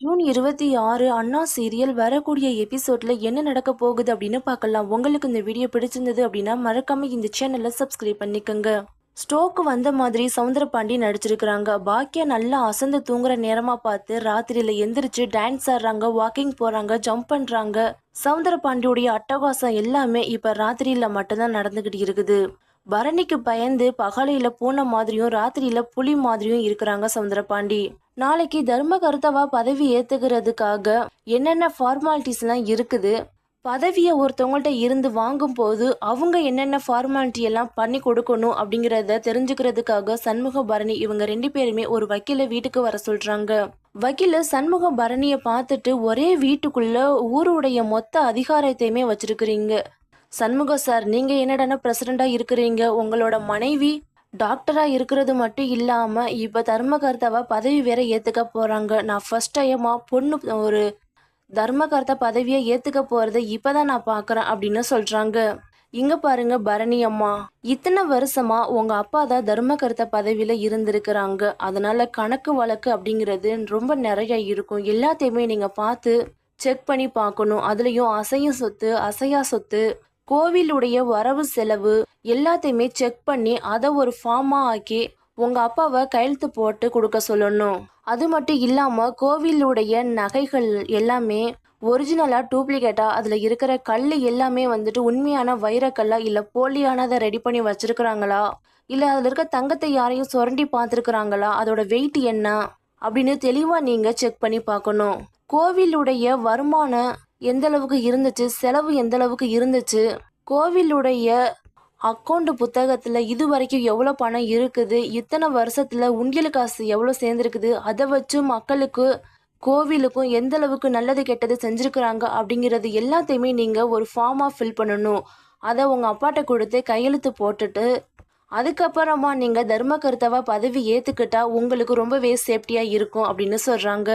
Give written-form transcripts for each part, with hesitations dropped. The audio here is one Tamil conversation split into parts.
ஜூன் 26 அண்ணா சீரியல் வரக்கூடிய எபிசோட்ல என்ன நடக்க போகுது அப்படின்னு பார்க்கலாம். உங்களுக்கு இந்த வீடியோ பிடிச்சிருந்தது அப்படின்னா மறக்காம இந்த சேனலை சப்ஸ்கிரைப் பண்ணிக்கோங்க. ஸ்டோக்கு வந்த மாதிரி சவுந்தரபாண்டி நடிச்சிருக்கிறாங்க. பாக்கியா நல்லா அசந்து தூங்குற நேரமா பார்த்து ராத்திரியில எந்திரிச்சு டான்ஸ் ஆடுறாங்க, வாக்கிங் போறாங்க, ஜம்ப் பண்றாங்க. சவுந்தரபாண்டியுடைய அட்டகாசம் எல்லாமே இப்ப ராத்திரியில மட்டும்தான் நடந்துகிட்டு இருக்குது. பரணிக்கு பயந்து பகலையில பூனை மாதிரியும் ராத்திரியில புலி மாதிரியும் இருக்கிறாங்க சவுந்தரபாண்டி. நாளைக்கு தர்மகர்த்தாவா பதவி ஏத்துக்கிறதுக்காக என்னென்ன ஃபார்மாலிட்டிஸ் எல்லாம் இருக்குது, பதவியை ஒருத்தவங்கள்ட்ட இருந்து வாங்கும் போது அவங்க என்னென்ன ஃபார்மாலிட்டி எல்லாம் பண்ணி கொடுக்கணும் அப்படிங்கிறத தெரிஞ்சுக்கிறதுக்காக சண்முக பரணி இவங்க 2 பேருமே ஒரு வக்கீல வீட்டுக்கு வர சொல்றாங்க. வக்கீல சண்முக பரணிய பார்த்துட்டு, ஒரே வீட்டுக்குள்ள ஊருடைய மொத்த அதிகாரத்தையுமே வச்சிருக்கிறீங்க சண்முக சார், நீங்க என்னடான பிரசிடண்டா இருக்கிறீங்க, உங்களோட மனைவி டாக்டரா இருக்கிறது மட்டும் இல்லாம இப்ப தர்மகர்த்தாவா பதவி வேற ஏத்துக்க போறாங்க. நான் ஃபர்ஸ்ட் டைமா பொண்ணு ஒரு தர்மகர்த்தா பதவியை ஏத்துக்க போறதை இப்பதான் நான் பாக்குறேன் அப்படின்னு சொல்றாங்க. இங்க பாருங்க பரணி அம்மா, இத்தனை வருஷமா உங்க அப்பா தான் தர்மகர்த்தா பதவியில இருந்திருக்கிறாங்க. அதனால கணக்கு வழக்கு அப்படிங்கிறது ரொம்ப நிறைய இருக்கும். எல்லாத்தையுமே நீங்க பார்த்து செக் பண்ணி பார்க்கணும். அதுலயும் அசையும் சொத்து, அசையா சொத்து, கோவிலுடைய வரவு செலவு எல்லாத்தையுமே செக் பண்ணி அதை ஒரு ஃபார்மா ஆக்கி உங்க அப்பாவை கையெழுத்து போட்டு கொடுக்க சொல்லணும். அது மட்டும் இல்லாம கோவிலுடைய நகைகள் எல்லாமே ஒரிஜினலா டூப்ளிகேட்டா, அதுல இருக்கிற கல் எல்லாமே வந்துட்டு உண்மையான வைரக்கல்லா இல்ல போலியானதை ரெடி பண்ணி வச்சிருக்கிறாங்களா, இல்ல அதுல இருக்க தங்கத்தை யாரையும் சுரண்டி பார்த்துருக்குறாங்களா, அதோட வெயிட் என்ன அப்படின்னு தெளிவா நீங்க செக் பண்ணி பார்க்கணும். கோவிலுடைய வருமானம் எந்த அளவுக்கு இருந்துச்சு, செலவு எந்த அளவுக்கு இருந்துச்சு, கோவிலுடைய அக்கௌண்ட் புத்தகத்துல இது வரைக்கும் எவ்வளவு பணம் இருக்குது, இத்தனை வருஷத்துல உண்டியல் காசு எவ்வளவு சேர்ந்துருக்குது, அதை வச்சு மக்களுக்கு கோவிலுக்கும் எந்த அளவுக்கு நல்லது கெட்டது செஞ்சிருக்கிறாங்க அப்படிங்கிறது எல்லாத்தையுமே நீங்க ஒரு ஃபார்மா ஃபில் பண்ணணும். அதை உங்க அப்பாட்ட கொடுத்து கையெழுத்து போட்டுட்டு அதுக்கப்புறமா நீங்க தர்மகர்த்தாவா பதவி ஏத்துக்கிட்டா உங்களுக்கு ரொம்பவே சேஃப்டியா இருக்கும் அப்படின்னு சொல்றாங்க.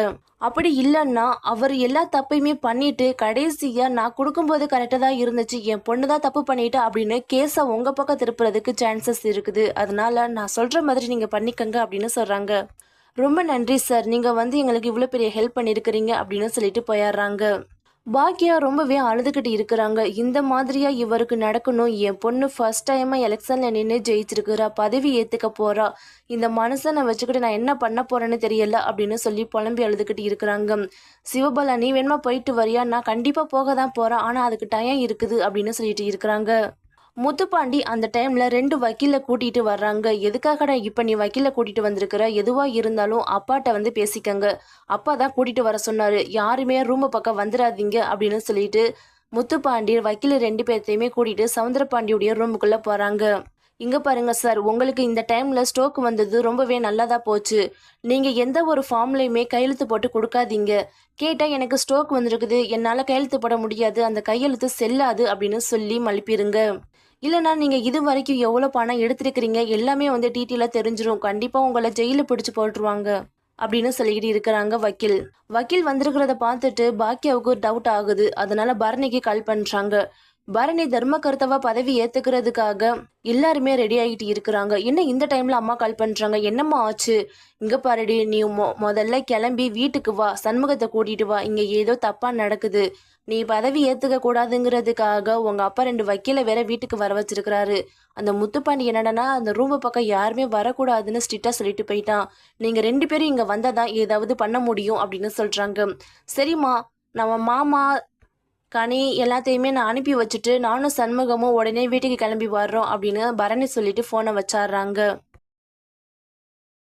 அப்படி இல்லைன்னா அவர் எல்லா தப்பையுமே பண்ணிட்டு கடைசியா நான் கொடுக்கும்போது கரெக்டா தான் இருந்துச்சு, என் பொண்ணு தான் தப்பு பண்ணிட்டா அப்படின்னு கேஸை உங்க பக்கம் திருப்புறதுக்கு சான்சஸ் இருக்குது. அதனால நான் சொல்ற மாதிரி நீங்க பண்ணிக்கங்க அப்படின்னு சொல்றாங்க. ரொம்ப நன்றி சார், நீங்க வந்து எங்களுக்கு இவ்வளவு பெரிய ஹெல்ப் பண்ணிருக்கிறீங்க அப்படின்னு சொல்லிட்டு போயிடுறாங்க. பாக்கியா ரொம்பவே அழுதுகிட்டு இருக்கிறாங்க. இந்த மாதிரியா இவருக்கு நடக்கணும், என் பொண்ணு ஃபர்ஸ்ட் டைமா எலெக்ஷன்ல நின்று ஜெயிச்சிருக்கிறா, பதவி ஏத்துக்க போறா, இந்த மனுஷனை வச்சுக்கிட்டு நான் என்ன பண்ண போறேன்னு தெரியல அப்படின்னு சொல்லி புலம்பி அழுதுகிட்டு இருக்கிறாங்க. சிவபாலா, நீ வேணுமா போயிட்டு வரியா, நான் கண்டிப்பா போக தான் போறேன், ஆனா அதுக்கு டைம் இருக்குது அப்படின்னு சொல்லிட்டு இருக்கிறாங்க. முத்துப்பாண்டி அந்த டைம்ல 2 வக்கீல கூட்டிட்டு வர்றாங்க. எதுக்காகடா இப்ப நீ வக்கீல கூட்டிட்டு வந்திருக்கிற, எதுவா இருந்தாலும் அப்பாட்ட வந்து பேசிக்கங்க, அப்பா தான் கூட்டிட்டு வர சொன்னாரு, யாருமே ரூம் பக்கம் வந்துடாதீங்க அப்படின்னு சொல்லிட்டு முத்துப்பாண்டி வக்கீல 2 பேர்த்தையுமே கூட்டிட்டு சவுந்தரபாண்டியுடைய ரூமுக்குள்ள போறாங்க. இங்க பாருங்க சார், உங்களுக்கு இந்த டைம்ல ஸ்ட்ரோக் வந்தது ரொம்பவே நல்லதா போச்சு. நீங்க எந்த ஒரு ஃபார்ம்லயுமே கையெழுத்து போட்டு கொடுக்காதீங்க. கேட்டா எனக்கு ஸ்ட்ரோக் வந்திருக்குது, என்னால கையெழுத்து போட முடியாது, அந்த கையெழுத்து செல்லாது அப்படின்னு சொல்லி மழுப்பிடுங்க. இல்லைனா நீங்கள் இது வரைக்கும் எவ்வளோ பணம் எடுத்திருக்கிறீங்க எல்லாமே வந்து டீட்டெயிலாக தெரிஞ்சிடும், கண்டிப்பாக உங்களை ஜெயிலில் பிடிச்சி போட்டுருவாங்க அப்படின்னு சொல்லிக்கிட்டு இருக்கிறாங்க வக்கீல். வக்கீல் வந்திருக்கிறத பார்த்துட்டு பாக்கியாவுக்கு டவுட் ஆகுது. அதனால பரணிக்கு கால் பண்ணுறாங்க. பரணி தர்மகர்த்தாவா பதவி ஏத்துக்கிறதுக்காக எல்லாருமே ரெடி ஆகிட்டு இருக்கிறாங்க. என்ன இந்த டைம்ல அம்மா கால் பண்றாங்க, என்னம்மா ஆச்சு? இங்க பாருடி, நீ முதல்ல கிளம்பி வீட்டுக்கு வா, சண்முகத்தை கூட்டிட்டு வா, இங்க ஏதோ தப்பா நடக்குது, நீ பதவி ஏத்துக்க கூடாதுங்கிறதுக்காக உங்க அப்பா 2 வக்கீல வேற வீட்டுக்கு வர வச்சிருக்கிறாரு. அந்த முத்துப்பாண்டி என்னடனா அந்த ரூம் பக்கம் யாருமே வரக்கூடாதுன்னு ஸ்ட்ரிக்டா சொல்லிட்டு போயிட்டான். நீங்க 2 பேரும் இங்க வந்தாதான் ஏதாவது பண்ண முடியும் அப்படின்னு சொல்றாங்க. சரிம்மா, நம்ம மாமா கனி எல்லாத்தையுமே நான் அனுப்பி வச்சுட்டு நானும் சண்முகமும் உடனே வீட்டுக்கு கிளம்பி வர்றோம் அப்படின்னு பரணி சொல்லிட்டு ஃபோனை வச்சாடுறாங்க.